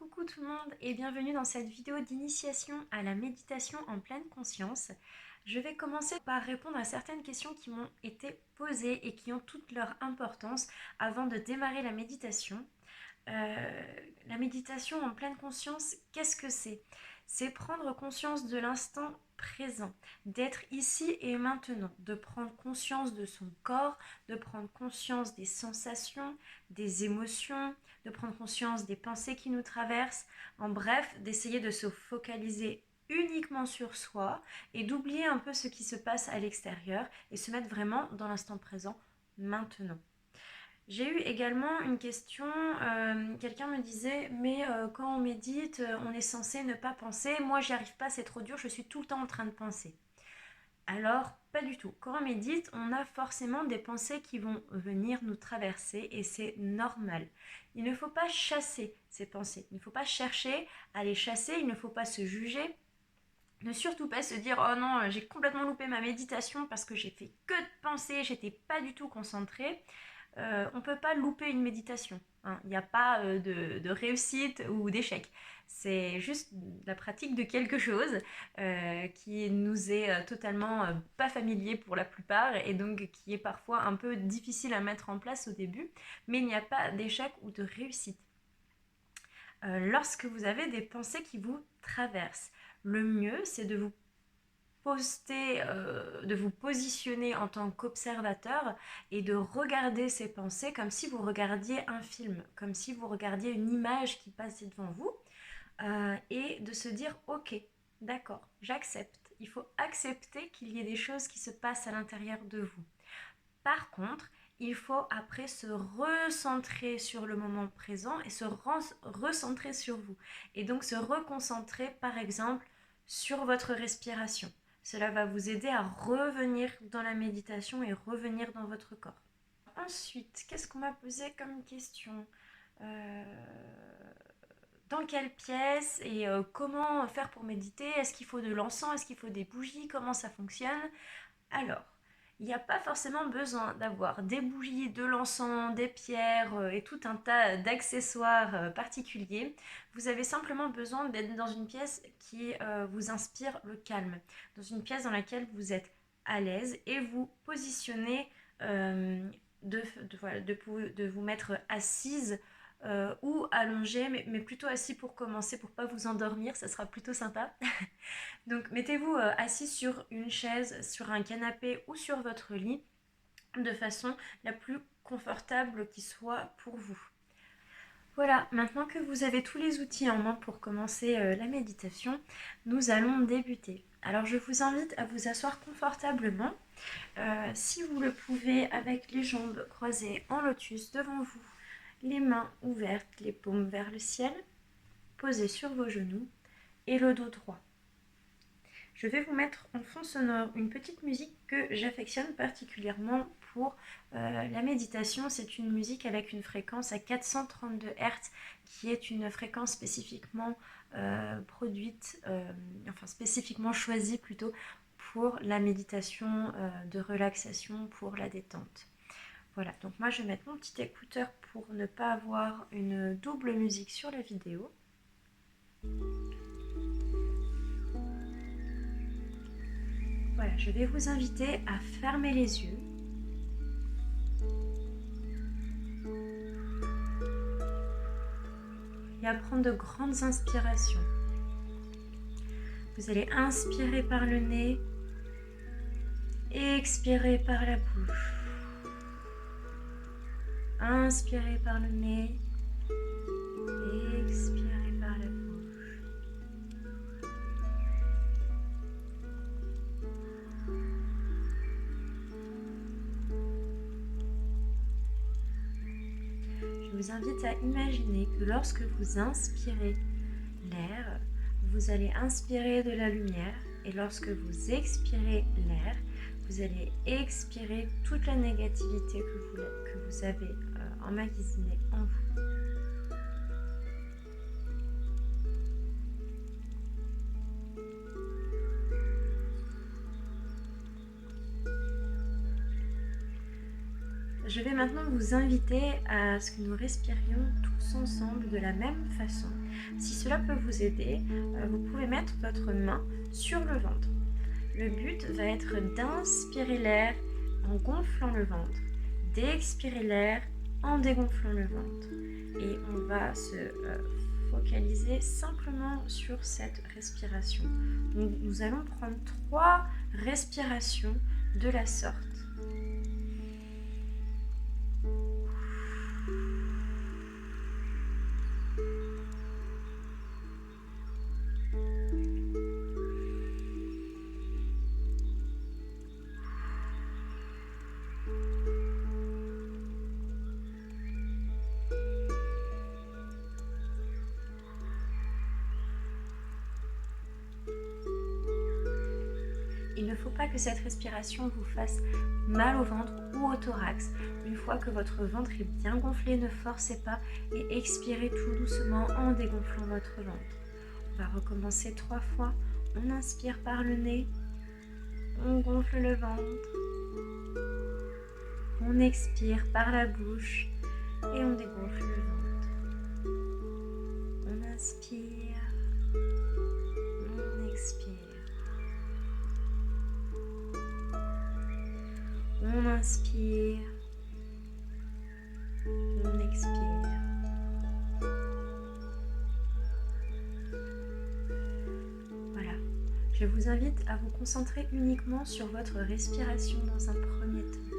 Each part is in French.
Coucou tout le monde et bienvenue dans cette vidéo d'initiation à la méditation en pleine conscience. Je vais commencer par répondre à certaines questions qui m'ont été posées et qui ont toute leur importance avant de démarrer la méditation. La méditation en pleine conscience, qu'est-ce que c'est? C'est prendre conscience de l'instant présent, d'être ici et maintenant, de prendre conscience de son corps, de prendre conscience des sensations, des émotions, de prendre conscience des pensées qui nous traversent, en bref, d'essayer de se focaliser uniquement sur soi et d'oublier un peu ce qui se passe à l'extérieur et se mettre vraiment dans l'instant présent maintenant. J'ai eu également une question, quelqu'un me disait mais quand on médite, on est censé ne pas penser, moi j'y arrive pas, c'est trop dur, je suis tout le temps en train de penser. Alors, pas du tout. Quand on médite, on a forcément des pensées qui vont venir nous traverser et c'est normal. Il ne faut pas chasser ces pensées, il ne faut pas chercher à les chasser, il ne faut pas se juger, ne surtout pas se dire oh non, j'ai complètement loupé ma méditation parce que j'ai fait que de penser, j'étais pas du tout concentrée. On ne peut pas louper une méditation, hein. Il n'y a pas de réussite ou d'échec. C'est juste la pratique de quelque chose qui nous est totalement pas familier pour la plupart et donc qui est parfois un peu difficile à mettre en place au début, mais il n'y a pas d'échec ou de réussite. Lorsque vous avez des pensées qui vous traversent, le mieux c'est de vous de vous positionner en tant qu'observateur et de regarder ces pensées comme si vous regardiez un film, comme si vous regardiez une image qui passait devant vous, et de se dire ok, d'accord, j'accepte. Il faut accepter qu'il y ait des choses qui se passent à l'intérieur de vous. Par contre, il faut après se recentrer sur le moment présent et se recentrer sur vous. Et donc se reconcentrer par exemple sur votre respiration. Cela va vous aider à revenir dans la méditation et revenir dans votre corps. Ensuite, qu'est-ce qu'on m'a posé comme question? Dans quelle pièce et comment faire pour méditer? Est-ce qu'il faut de l'encens? Est-ce qu'il faut des bougies? Comment ça fonctionne? Alors, il n'y a pas forcément besoin d'avoir des bougies, de l'encens, des pierres et tout un tas d'accessoires particuliers. Vous avez simplement besoin d'être dans une pièce qui vous inspire le calme, dans une pièce dans laquelle vous êtes à l'aise et vous positionnez voilà, de vous mettre assise ou allongée, mais plutôt assis pour commencer, pour pas vous endormir, ça sera plutôt sympa. Donc mettez-vous assis sur une chaise, sur un canapé ou sur votre lit de façon la plus confortable qui soit pour vous. Voilà, maintenant que vous avez tous les outils en main pour commencer la méditation, nous allons débuter. Alors je vous invite à vous asseoir confortablement, si vous le pouvez, avec les jambes croisées en lotus devant vous, les mains ouvertes, les paumes vers le ciel, posées sur vos genoux et le dos droit. Je vais vous mettre en fond sonore une petite musique que j'affectionne particulièrement pour la méditation. C'est une musique avec une fréquence à 432 Hz qui est une fréquence spécifiquement produite, enfin spécifiquement choisie plutôt pour la méditation de relaxation, pour la détente. Voilà, donc moi je vais mettre mon petit écouteur pour ne pas avoir une double musique sur la vidéo. Voilà, je vais vous inviter à fermer les yeux et à prendre de grandes inspirations. Vous allez inspirer par le nez et expirer par la bouche. Inspirez par le nez et expirez par la bouche. Je vous invite à imaginer que lorsque vous inspirez l'air, vous allez inspirer de la lumière et lorsque vous expirez l'air, vous allez expirer toute la négativité que vous avez emmagasinée en vous. Je Je vais maintenant vous inviter à ce que nous respirions tous ensemble de la même façon. Si cela peut vous aider, vous pouvez mettre votre main sur le ventre. Le but va être d'inspirer l'air en gonflant le ventre, d'expirer l'air en dégonflant le ventre. Et on va se focaliser simplement sur cette respiration. Donc, nous allons prendre 3 respirations de la sorte. Il ne faut pas que cette respiration vous fasse mal au ventre ou au thorax. Une fois que votre ventre est bien gonflé, ne forcez pas et expirez tout doucement en dégonflant votre ventre. On va recommencer 3 fois. On inspire par le nez, on gonfle le ventre, on expire par la bouche et on dégonfle le ventre. On inspire, on expire. On inspire, on expire. Voilà. Je vous invite à vous concentrer uniquement sur votre respiration dans un premier temps.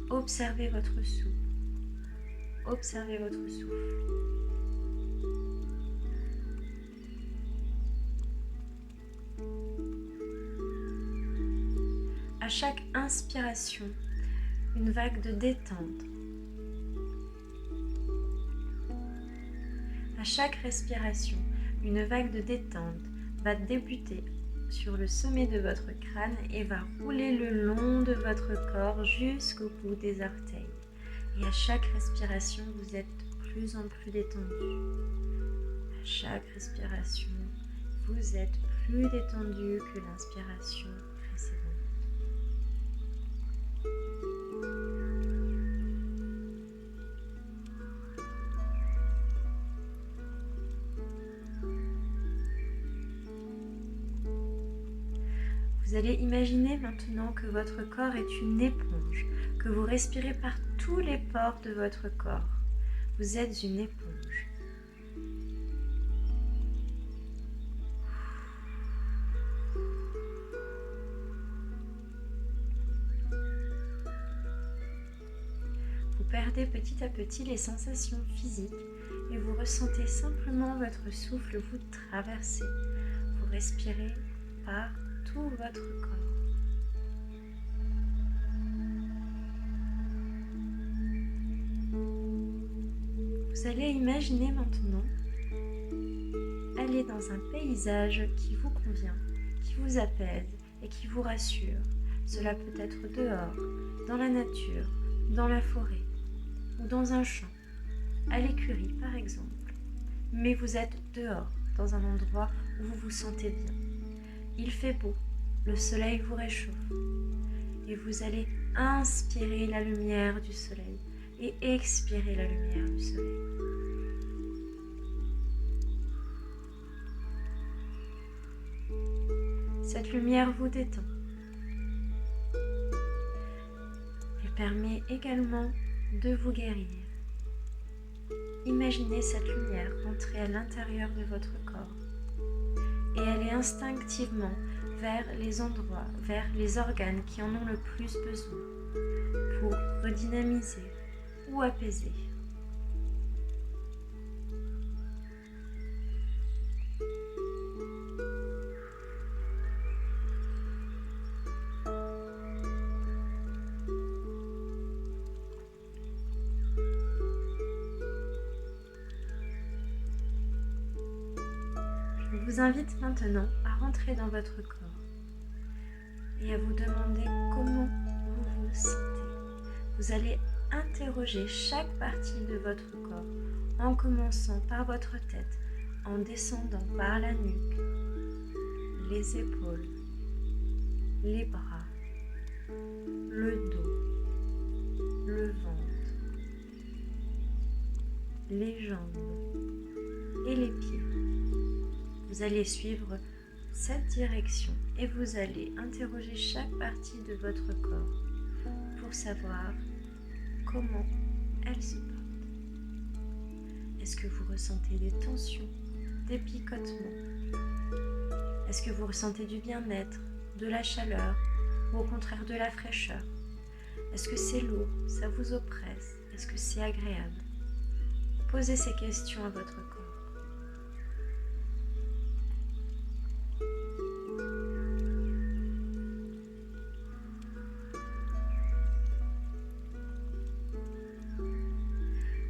Observez votre souffle. Observez votre souffle. À chaque inspiration, une vague de détente. À chaque respiration, une vague de détente va débuter sur le sommet de votre crâne et va rouler le long de votre corps jusqu'au bout des orteils. Et à chaque respiration, vous êtes de plus en plus détendu. À chaque respiration, vous êtes plus détendu que l'inspiration précédente. Vous allez imaginer maintenant que votre corps est une éponge, que vous respirez par tous les pores de votre corps. Vous êtes une éponge. Vous perdez petit à petit les sensations physiques et vous ressentez simplement votre souffle vous traverser. Vous respirez par tout votre corps. Vous allez imaginer maintenant aller dans un paysage qui vous convient, qui vous apaise et qui vous rassure. Cela peut être dehors, dans la nature, dans la forêt ou dans un champ, à l'écurie par exemple. Mais vous êtes dehors, dans un endroit où vous vous sentez bien. Il fait beau, le soleil vous réchauffe et vous allez inspirer la lumière du soleil et expirer la lumière du soleil. Cette lumière vous détend. Elle permet également de vous guérir. Imaginez cette lumière rentrer à l'intérieur de votre corps et aller instinctivement vers les endroits, vers les organes qui en ont le plus besoin pour redynamiser ou apaiser. Je vous invite maintenant à rentrer dans votre corps et à vous demander comment vous vous sentez. Vous allez interroger chaque partie de votre corps en commençant par votre tête, en descendant par la nuque, les épaules, les bras, le dos, le ventre, les jambes et les pieds. Vous allez suivre cette direction et vous allez interroger chaque partie de votre corps pour savoir comment elle se porte. Est-ce que vous ressentez des tensions, des picotements? Est-ce que vous ressentez du bien-être, de la chaleur ou au contraire de la fraîcheur? Est-ce que c'est lourd, ça vous oppresse? Est-ce que c'est agréable? Posez ces questions à votre corps.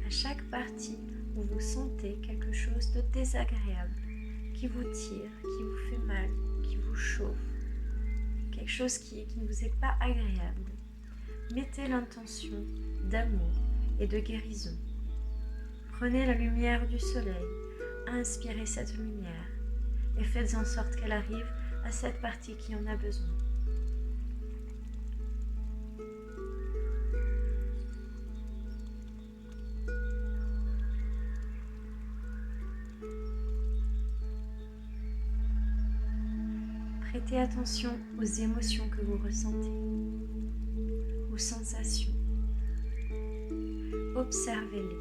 À chaque partie où vous sentez quelque chose de désagréable, qui vous tire, qui vous fait mal, qui vous chauffe, quelque chose qui ne vous est pas agréable, mettez l'intention d'amour et de guérison. Prenez la lumière du soleil, inspirez cette lumière et faites en sorte qu'elle arrive à cette partie qui en a besoin. Prêtez attention aux émotions que vous ressentez, aux sensations. Observez-les.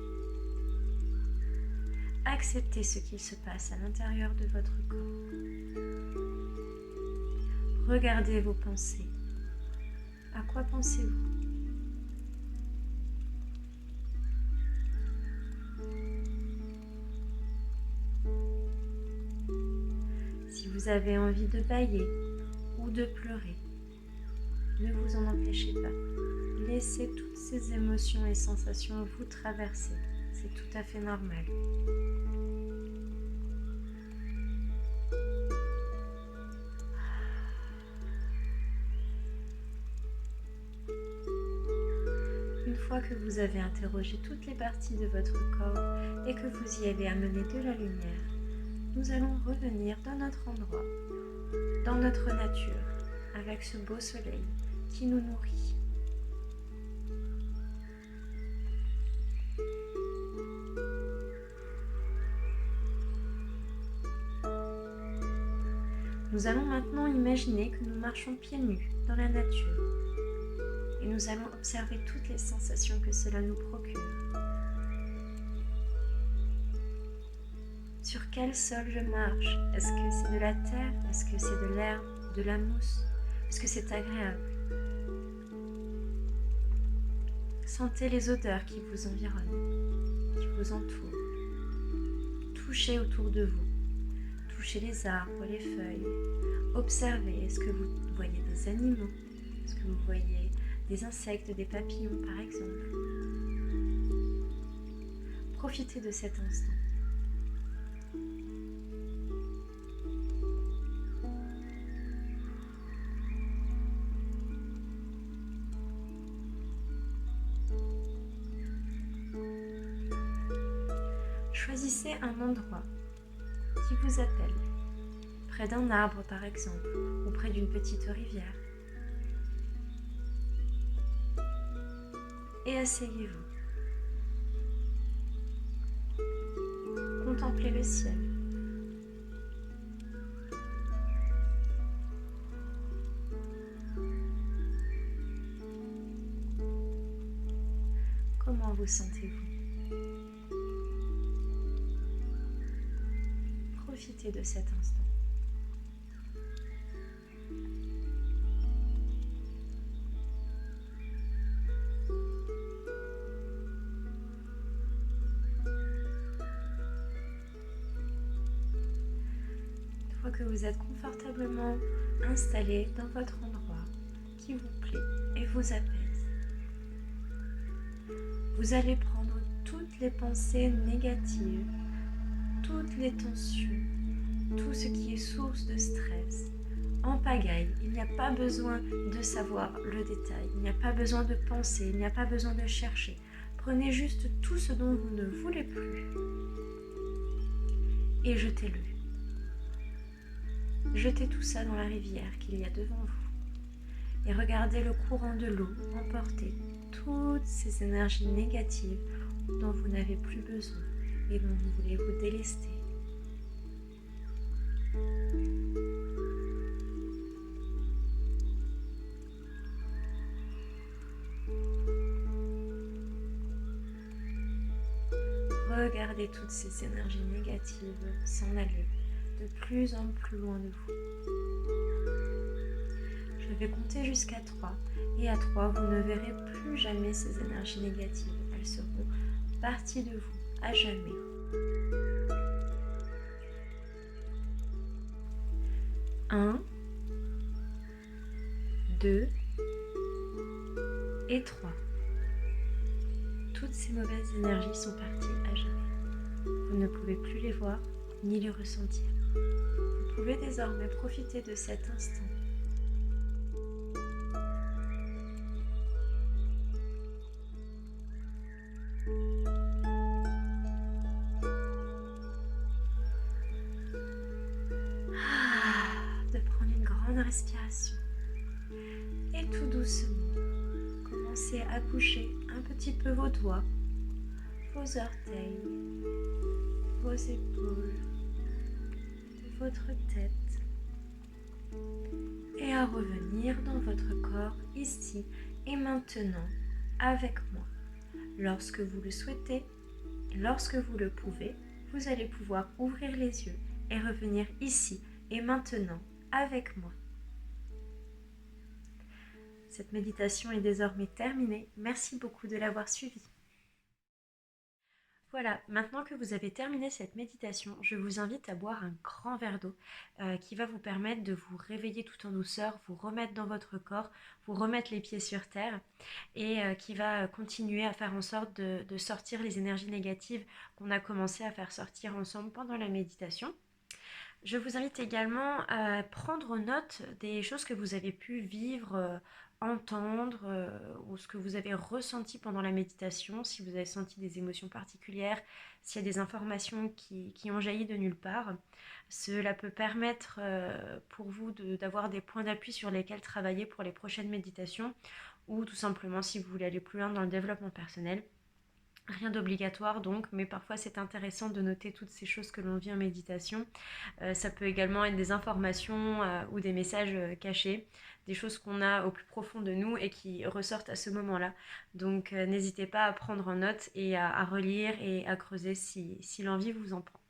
Acceptez ce qu'il se passe à l'intérieur de votre corps. Regardez vos pensées. À quoi pensez-vous? Si vous avez envie de bâiller ou de pleurer, ne vous en empêchez pas. Laissez toutes ces émotions et sensations vous traverser. C'est tout à fait normal. Une fois que vous avez interrogé toutes les parties de votre corps et que vous y avez amené de la lumière, nous allons revenir dans notre endroit, dans notre nature, avec ce beau soleil qui nous nourrit. Nous allons maintenant imaginer que nous marchons pieds nus dans la nature et nous allons observer toutes les sensations que cela nous procure. Sur quel sol je marche? Est-ce que c'est de la terre? Est-ce que c'est de l'herbe, de la mousse? Est-ce que c'est agréable? Sentez les odeurs qui vous environnent, qui vous entourent. Touchez autour de vous. Touchez les arbres, les feuilles. Observez, est-ce que vous voyez des animaux? Est-ce que vous voyez des insectes, des papillons par exemple? Profitez de cet instant. Choisissez un endroit qui vous appelle, près d'un arbre par exemple, ou près d'une petite rivière. Et asseyez-vous. Contemplez le ciel. Comment vous sentez-vous? Profitez de cet instant. Une fois que vous êtes confortablement installé dans votre endroit qui vous plaît et vous apaise, vous allez prendre toutes les pensées négatives, toutes les tensions, tout ce qui est source de stress, en pagaille. Il n'y a pas besoin de savoir le détail, il n'y a pas besoin de penser, il n'y a pas besoin de chercher. Prenez juste tout ce dont vous ne voulez plus et jetez-le. Jetez tout ça dans la rivière qu'il y a devant vous et regardez le courant de l'eau emporter toutes ces énergies négatives dont vous n'avez plus besoin et dont vous voulez vous délester. Regardez toutes ces énergies négatives s'en aller de plus en plus loin de vous. Je vais compter jusqu'à 3 et à 3, vous ne verrez plus jamais ces énergies négatives. Elles seront parties de vous à jamais. 1, 2 et 3. Toutes ces mauvaises énergies sont parties à jamais. Vous ne pouvez plus les voir ni les ressentir. Vous pouvez désormais profiter de cet instant. De prendre une grande respiration. Et tout doucement, commencez à bouger un petit peu vos doigts, vos orteils, vos épaules, votre tête et à revenir dans votre corps ici et maintenant avec moi. Lorsque vous le souhaitez, lorsque vous le pouvez, vous allez pouvoir ouvrir les yeux et revenir ici et maintenant avec moi. Cette méditation est désormais terminée. Merci beaucoup de l'avoir suivie. Voilà, maintenant que vous avez terminé cette méditation, je vous invite à boire un grand verre d'eau qui va vous permettre de vous réveiller tout en douceur, vous remettre dans votre corps, vous remettre les pieds sur terre et qui va continuer à faire en sorte de sortir les énergies négatives qu'on a commencé à faire sortir ensemble pendant la méditation. Je vous invite également à prendre note des choses que vous avez pu vivre, entendre ou ce que vous avez ressenti pendant la méditation, si vous avez senti des émotions particulières, s'il y a des informations qui ont jailli de nulle part. Cela peut permettre pour vous d'avoir des points d'appui sur lesquels travailler pour les prochaines méditations ou tout simplement si vous voulez aller plus loin dans le développement personnel. Rien d'obligatoire donc, mais parfois c'est intéressant de noter toutes ces choses que l'on vit en méditation. Ça peut également être des informations ou des messages cachés, des choses qu'on a au plus profond de nous et qui ressortent à ce moment-là. Donc n'hésitez pas à prendre en note et à relire et à creuser si l'envie vous en prend.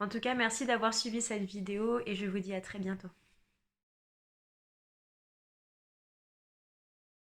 En tout cas, merci d'avoir suivi cette vidéo et je vous dis à très bientôt.